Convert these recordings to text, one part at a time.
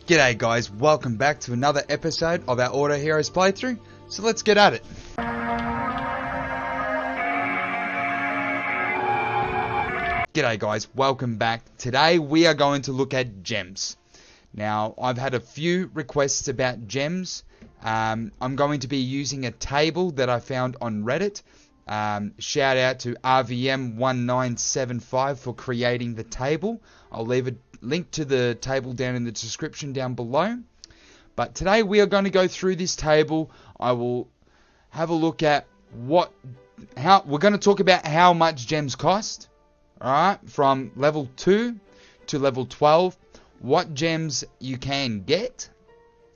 G'day guys, welcome back to another episode of our Auto Heroes playthrough, so let's get at it. G'day guys, welcome back. Today we are going to look at gems. Now, I've had a few requests about gems. I'm going to be using a table that I found on Reddit. Shout out to RVM1975 for creating the table. I'll leave a link to the table down in the description down below. But today we are going to go through this table. I will have a look at we're going to talk about how much gems cost. Alright, from level 2 to level 12, what gems you can get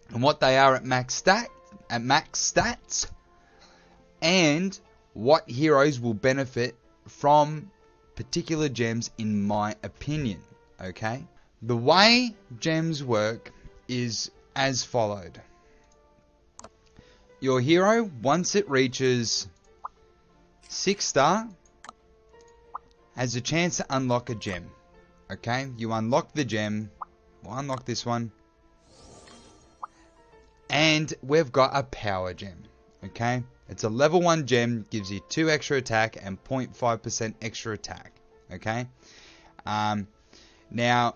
and what they are at max stats, and what heroes will benefit from particular gems in my opinion. Okay, the way gems work is as followed. Your hero, once it reaches 6 star, has a chance to unlock a gem. Okay, you unlock the gem. We'll unlock this one, and we've got a power gem. Okay, it's a level 1 gem, gives you 2 extra attack and 0.5% extra attack. Okay, now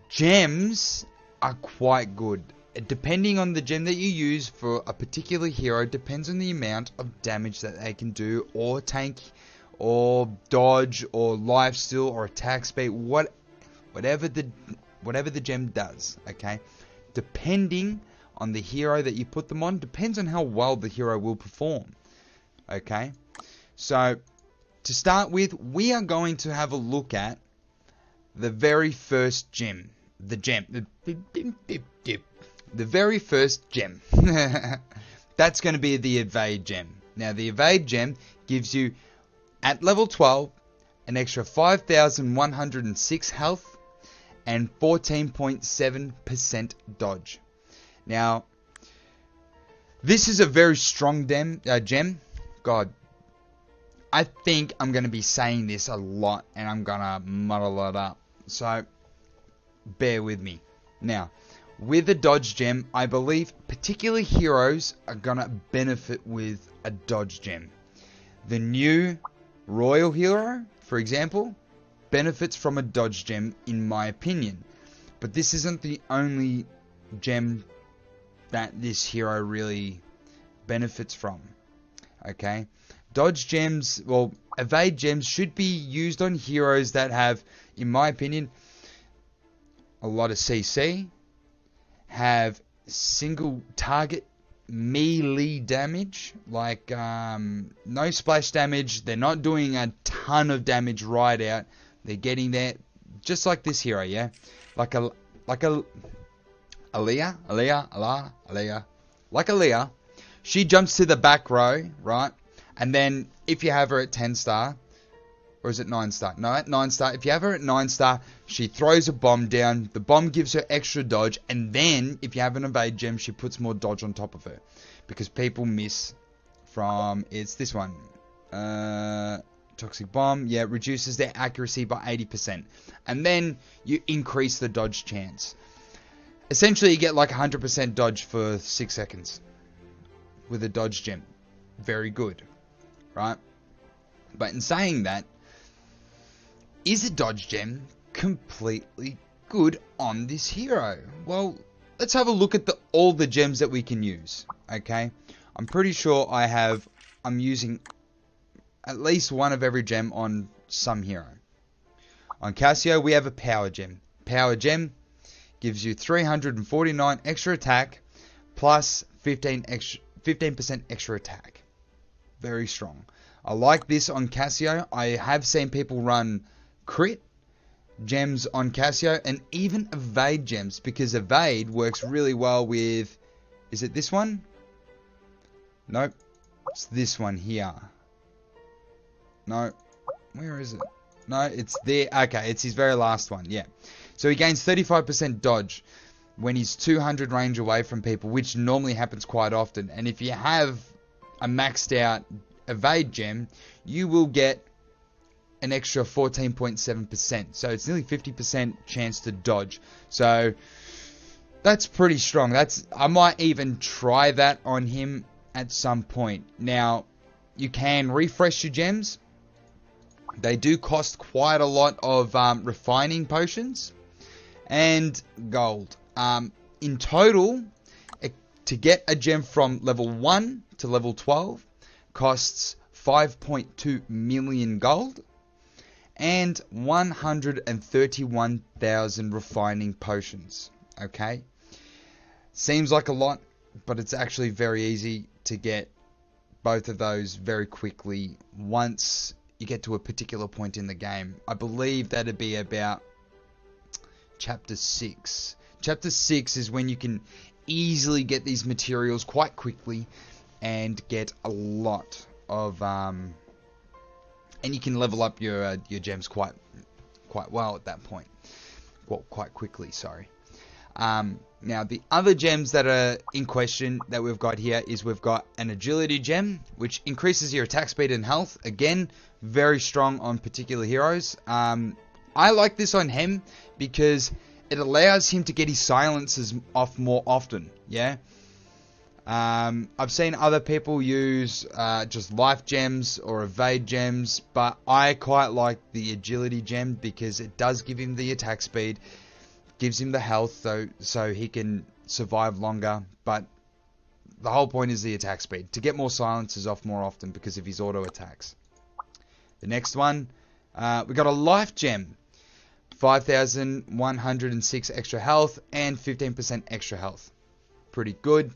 gems are quite good. Depending on the gem that you use for a particular hero, depends on the amount of damage that they can do, or tank, or dodge, or lifesteal, or attack speed, whatever the gem does. Okay, depending on the hero that you put them on, depends on how well the hero will perform. Okay, so to start with, we are going to have a look at the very first gem. The very first gem. That's going to be the evade gem. Now, the evade gem gives you, at level 12, an extra 5,106 health and 14.7% dodge. Now, this is a very strong gem. God, I think I'm going to be saying this a lot, and I'm going to muddle it up. So, bear with me. Now, with a dodge gem, I believe particular heroes are going to benefit with a dodge gem. The new Royal hero, for example, benefits from a dodge gem, in my opinion. But this isn't the only gem that this hero really benefits from. Okay, dodge gems, well, evade gems should be used on heroes that have, in my opinion, a lot of CC, have single target melee damage, like no splash damage. They're not doing a ton of damage right out. They're getting there, just like this hero, yeah, like Aaliyah. She jumps to the back row, right? And then if you have her at 10 star, or is it 9 star? No, at 9 star. If you have her at 9 star, she throws a bomb down. The bomb gives her extra dodge. And then, if you have an evade gem, she puts more dodge on top of her. Because people miss from, it's this one. Toxic bomb. Yeah, it reduces their accuracy by 80%. And then, you increase the dodge chance. Essentially, you get like 100% dodge for 6 seconds. With a dodge gem. Very good. Right? But in saying that, is a dodge gem completely good on this hero? Well, let's have a look at all the gems that we can use. Okay, I'm pretty sure I'm using at least one of every gem on some hero. On Cassio, we have a power gem. Power gem gives you 349 extra attack plus 15% extra attack. Very strong. I like this on Cassio. I have seen people run crit gems on Cassio and even evade gems, because evade works really well with, is it this one? Nope, it's this one here. No, where is it? No, it's there. Okay, it's his very last one. Yeah, so he gains 35% dodge when he's 200 range away from people, which normally happens quite often. And if you have a maxed out evade gem, you will get an extra 14.7%. So it's nearly 50% chance to dodge. So That's pretty strong. I might even try that on him at some point. Now, you can refresh your gems. They do cost quite a lot of refining potions and gold. In total, to get a gem from level 1 to level 12 costs 5.2 million gold and 131,000 refining potions. Okay? Seems like a lot, but it's actually very easy to get both of those very quickly once you get to a particular point in the game. I believe that'd be about chapter 6. Chapter 6 is when you can easily get these materials quite quickly and get a lot of and you can level up your gems quite well at that point. Well, quite quickly, sorry. Now, the other gems that are in question that we've got here is we've got an agility gem, which increases your attack speed and health. Again, very strong on particular heroes. I like this on him because it allows him to get his silences off more often. Yeah. I've seen other people use just life gems or evade gems, but I quite like the agility gem because it does give him the attack speed, gives him the health so he can survive longer, but the whole point is the attack speed, to get more silences off more often because of his auto attacks. The next one, we got a life gem, 5,106 extra health and 15% extra health. Pretty good.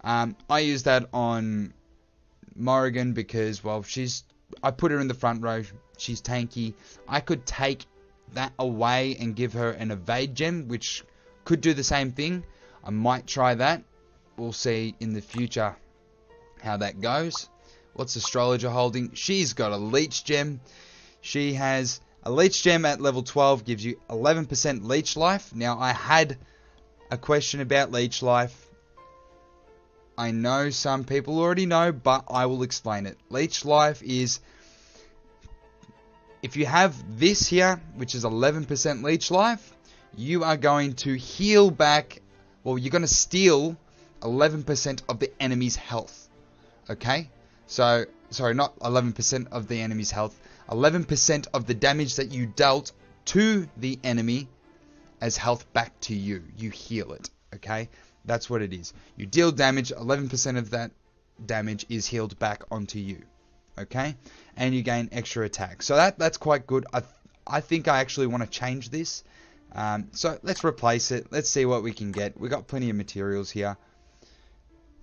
I use that on Morrigan because, well, I put her in the front row. She's tanky. I could take that away and give her an evade gem, which could do the same thing. I might try that. We'll see in the future how that goes. What's Astrologer holding? She's got a leech gem. She has a leech gem at level 12, gives you 11% leech life. Now, I had a question about leech life. I know some people already know, but I will explain it. Leech life is, if you have this here, which is 11% leech life, you are going to heal back, well, you're going to steal 11% of the enemy's health. Okay? So, sorry, not 11% of the enemy's health. 11% of the damage that you dealt to the enemy as health back to you. You heal it. Okay? That's what it is. You deal damage, 11% of that damage is healed back onto you. Okay? And you gain extra attack. So that's quite good. I think I actually want to change this. So let's replace it. Let's see what we can get. We've got plenty of materials here.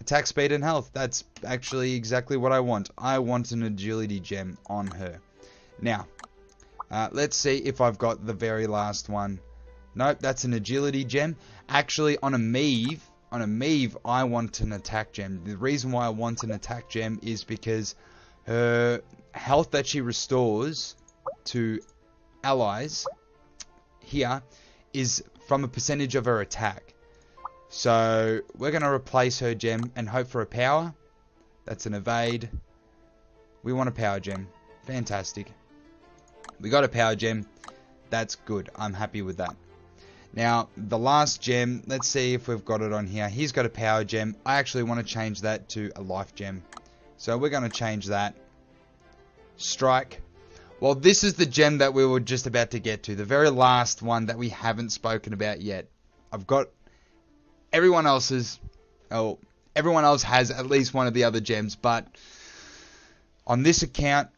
Attack speed and health. That's actually exactly what I want. I want an agility gem on her. Now, let's see if I've got the very last one. Nope, that's an agility gem. Actually, on a Meve, I want an attack gem. The reason why I want an attack gem is because her health that she restores to allies here is from a percentage of her attack. So we're going to replace her gem and hope for a power. That's an evade. We want a power gem. Fantastic. We got a power gem. That's good. I'm happy with that. Now, the last gem, let's see if we've got it on here. He's got a power gem. I actually want to change that to a life gem. So we're going to change that. Strike. Well, this is the gem that we were just about to get to. The very last one that we haven't spoken about yet. I've got everyone else's. Oh, everyone else has at least one of the other gems. But on this account,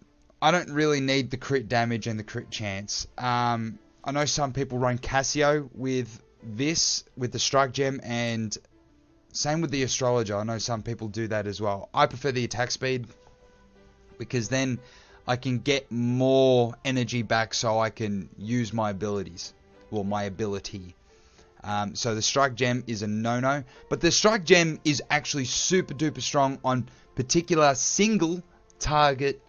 I don't really need the crit damage and the crit chance. I know some people run Cassio with this, with the strike gem, and same with the astrologer. I know some people do that as well. I prefer the attack speed because then I can get more energy back so I can use my abilities. Well, my ability. So the strike gem is a no-no. But the strike gem is actually super duper strong on particular single target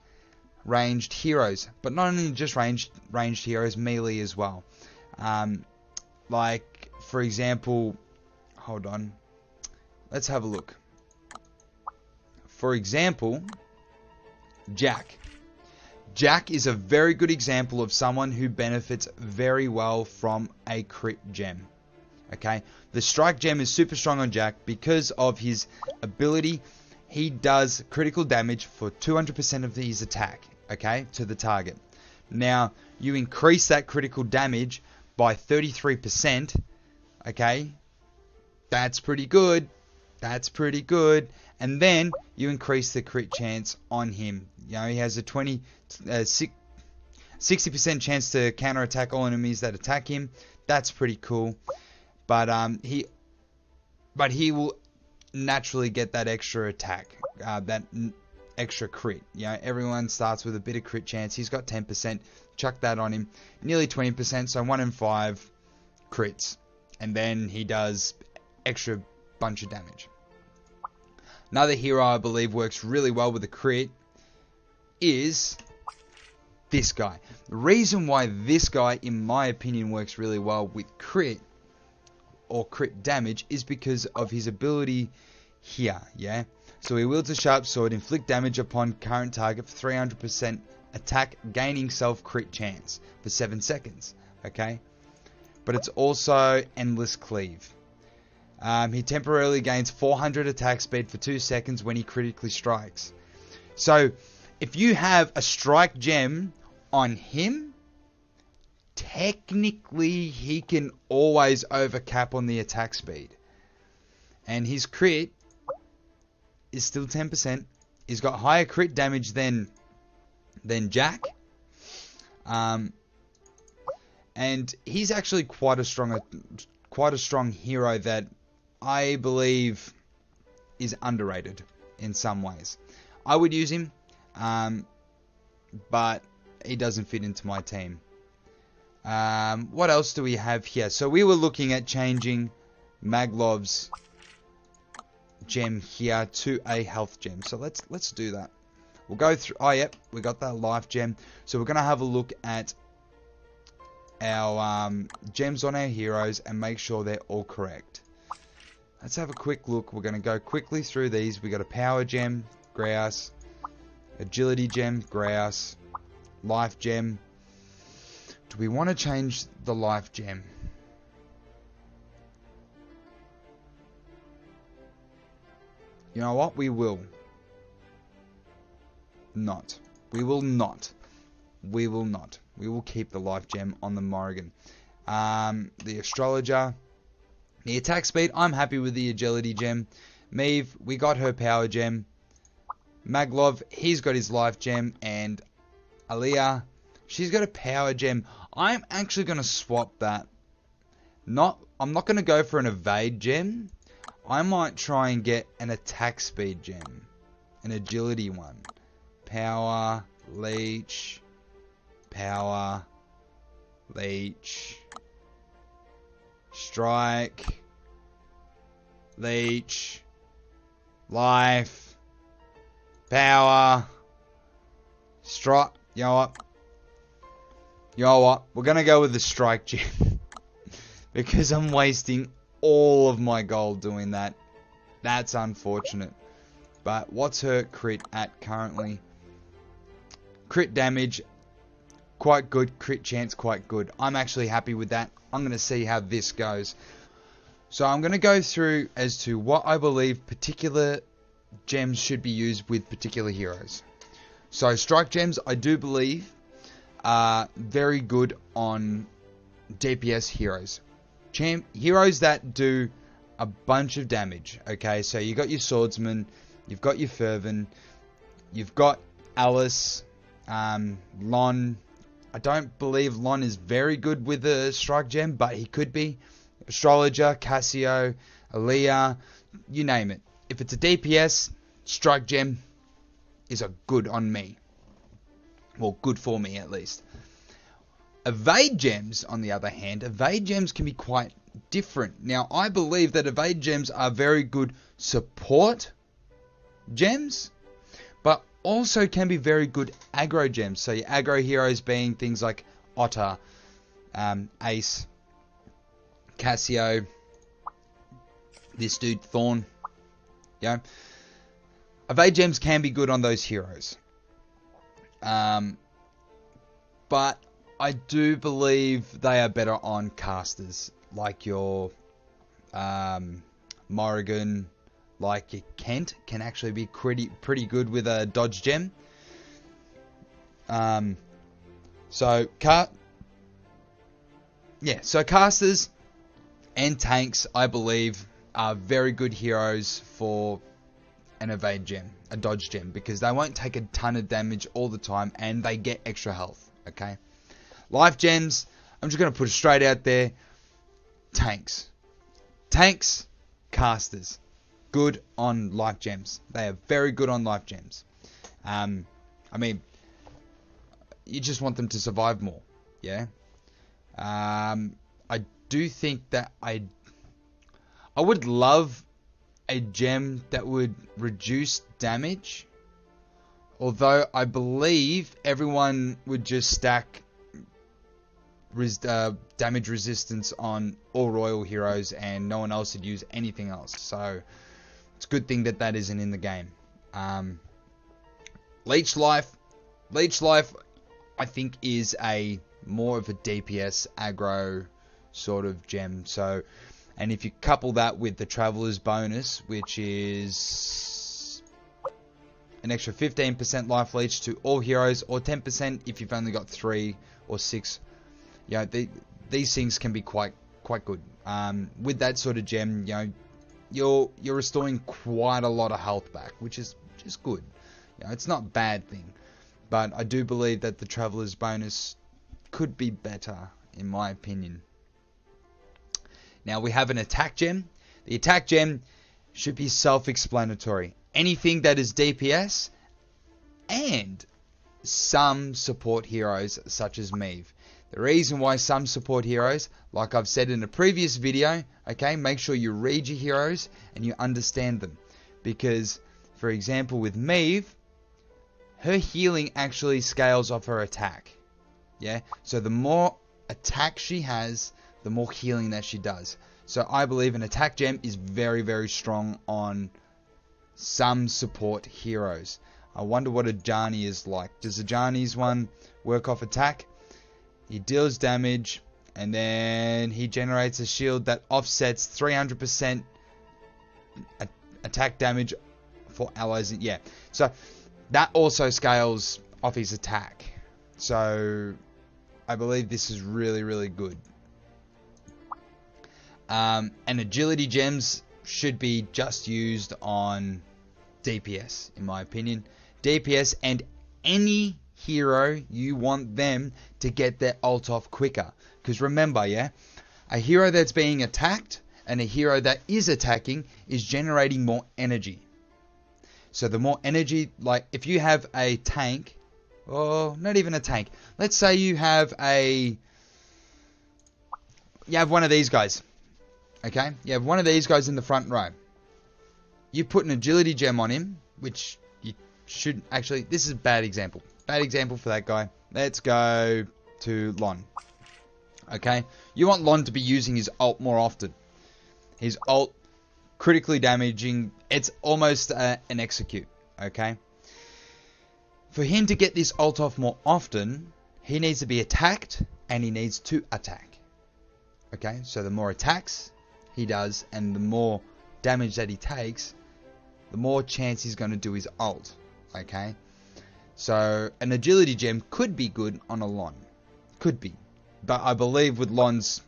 ranged heroes, but not only just ranged heroes, melee as well. Like, for example, hold on, let's have a look. For example, Jack is a very good example of someone who benefits very well from a crit gem. Okay, the strike gem is super strong on Jack because of his ability. He does critical damage for 200% of his attack, okay, to the target. Now, you increase that critical damage by 33%, okay? That's pretty good. That's pretty good. And then you increase the crit chance on him. You know, he has a 60% chance to counterattack all enemies that attack him. That's pretty cool. But he will naturally get that extra attack, that extra crit. You know, everyone starts with a bit of crit chance. He's got 10%. Chuck that on him. Nearly 20%, so 1 in 5 crits. And then he does extra bunch of damage. Another hero I believe works really well with the crit is this guy. The reason why this guy, in my opinion, works really well with crit or crit damage is because of his ability here, yeah? So he wields a sharp sword, inflict damage upon current target for 300% attack, gaining self-crit chance for 7 seconds, okay? But it's also endless cleave. He temporarily gains 400 attack speed for 2 seconds when he critically strikes. So, if you have a strike gem on him, technically he can always overcap on the attack speed. And his crit is still 10%. He's got higher crit damage than Jack. And he's actually quite a strong hero that I believe is underrated in some ways. I would use him, but he doesn't fit into my team. What else do we have here? So we were looking at changing Maglov's gem here to a health gem. So let's do that. We'll go through. Oh, yep, we got that life gem. So we're gonna have a look at our gems on our heroes and make sure they're all correct. Let's have a quick look. We're gonna go quickly through these. We got a power gem, grouse, agility gem, grouse, life gem. Do we want to change the life gem? You know what? We will not. We will not. We will not. We will keep the life gem on the Morrigan. The astrologer. The attack speed. I'm happy with the agility gem. Meave, we got her power gem. Maglov, he's got his life gem. And Aliyah, she's got a power gem. I'm actually going to swap that. I'm not going to go for an evade gem. I might try and get an attack speed gem. An agility one. Power, leech, power, leech, strike, leech, life, power, strike. You know what? You know what? We're going to go with the strike gem. Because I'm wasting all of my gold doing that. That's unfortunate. But what's her crit at currently? Crit damage, quite good. Crit chance, quite good. I'm actually happy with that. I'm going to see how this goes. So I'm going to go through as to what I believe particular gems should be used with particular heroes. So strike gems, I do believe, are very good on DPS heroes. Heroes that do a bunch of damage. Okay, so you got your swordsman, you've got your fervent, you've got Alice, Lon. I don't believe Lon is very good with a strike gem, but he could be. Astrologer, Cassio, Aliyah, you name it. If it's a DPS, strike gem is a good on me. Well, good for me at least. Evade gems, on the other hand, evade gems can be quite different. Now, I believe that evade gems are very good support gems, but also can be very good aggro gems. So your aggro heroes being things like Otter, Ace, Cassio, this dude Thorn. Yeah, evade gems can be good on those heroes. But I do believe they are better on casters, like your Morrigan, like your Kent, can actually be pretty good with a dodge gem. So casters and tanks, I believe, are very good heroes for an evade gem, a dodge gem, because they won't take a ton of damage all the time and they get extra health. Okay, life gems, I'm just going to put it straight out there. Tanks, casters, good on life gems. They are very good on life gems. I mean, you just want them to survive more. Yeah. I do think that I would love a gem that would reduce damage, although I believe everyone would just stack damage resistance on all royal heroes and no one else would use anything else. So it's a good thing that that isn't in the game. Leech life I think is a more of a DPS aggro sort of gem. So, and if you couple that with the Traveler's bonus, which is an extra 15% life leech to all heroes, or 10% if you've only got 3 or 6, you know, these things can be quite good. With that sort of gem, you know, you're restoring quite a lot of health back, which is just good. You know, it's not a bad thing, but I do believe that the Traveler's bonus could be better, in my opinion. Now we have an attack gem. The attack gem should be self-explanatory. Anything that is DPS and some support heroes such as Meave. The reason why some support heroes, like I've said in a previous video, okay, make sure you read your heroes and you understand them. Because, for example, with Meave, her healing actually scales off her attack. Yeah, so the more attack she has, the more healing that she does. So I believe an attack gem is very, very strong on some support heroes. I wonder what a Ajani is like. Does Ajani's one work off attack? He deals damage, and then he generates a shield that offsets 300% attack damage for allies. Yeah, so that also scales off his attack. So I believe this is really, really good. And agility gems should be just used on DPS, in my opinion. DPS and any hero you want them to get their ult off quicker. Because remember, yeah, a hero that's being attacked and a hero that is attacking is generating more energy. So the more energy, like if you have a tank, or not even a tank, let's say you have one of these guys. Okay, you have one of these guys in the front row. You put an agility gem on him, which you should actually, this is a bad example. Bad example for that guy. Let's go to Lon. Okay, you want Lon to be using his ult more often. His ult, critically damaging, it's almost an execute. Okay, for him to get this ult off more often, he needs to be attacked and he needs to attack. Okay, so the more attacks he does and the more damage that he takes, the more chance he's going to do his ult. Okay, so an agility gem could be good on a Lon, could be, but I believe with Lons,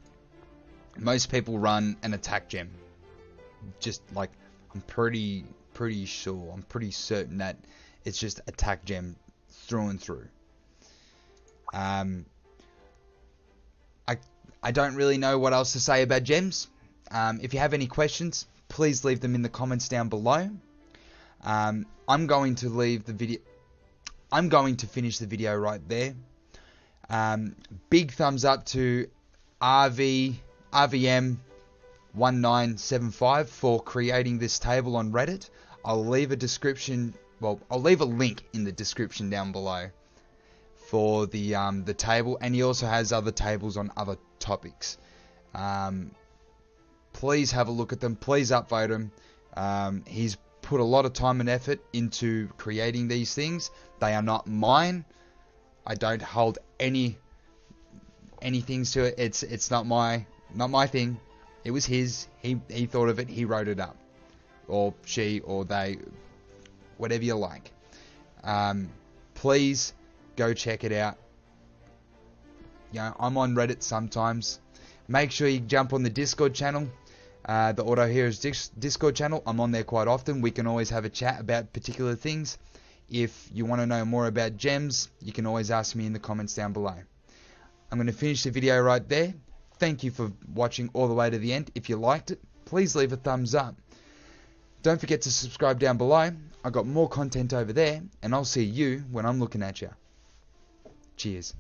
most people run an attack gem. Just like, I'm pretty sure, I'm pretty certain that it's just attack gem through and through. I don't really know what else to say about gems. If you have any questions, please leave them in the comments down below. I'm going to leave the video. I'm going to finish the video right there. Big thumbs up to RVM1975 for creating this table on Reddit. I'll leave a description. Well, I'll leave a link in the description down below for the table, and he also has other tables on other topics. Please have a look at them. Please upvote him. He's put a lot of time and effort into creating these things. They are not mine. I don't hold any things to it. It's not my thing. It was his. He thought of it. He wrote it up. Or she, or they, whatever you like. Please go check it out. I'm on Reddit sometimes. Make sure you jump on the Discord channel. The Auto Heroes Discord channel. I'm on there quite often. We can always have a chat about particular things. If you want to know more about gems, you can always ask me in the comments down below. I'm going to finish the video right there. Thank you for watching all the way to the end. If you liked it, please leave a thumbs up. Don't forget to subscribe down below. I got more content over there, and I'll see you when I'm looking at you. Cheers.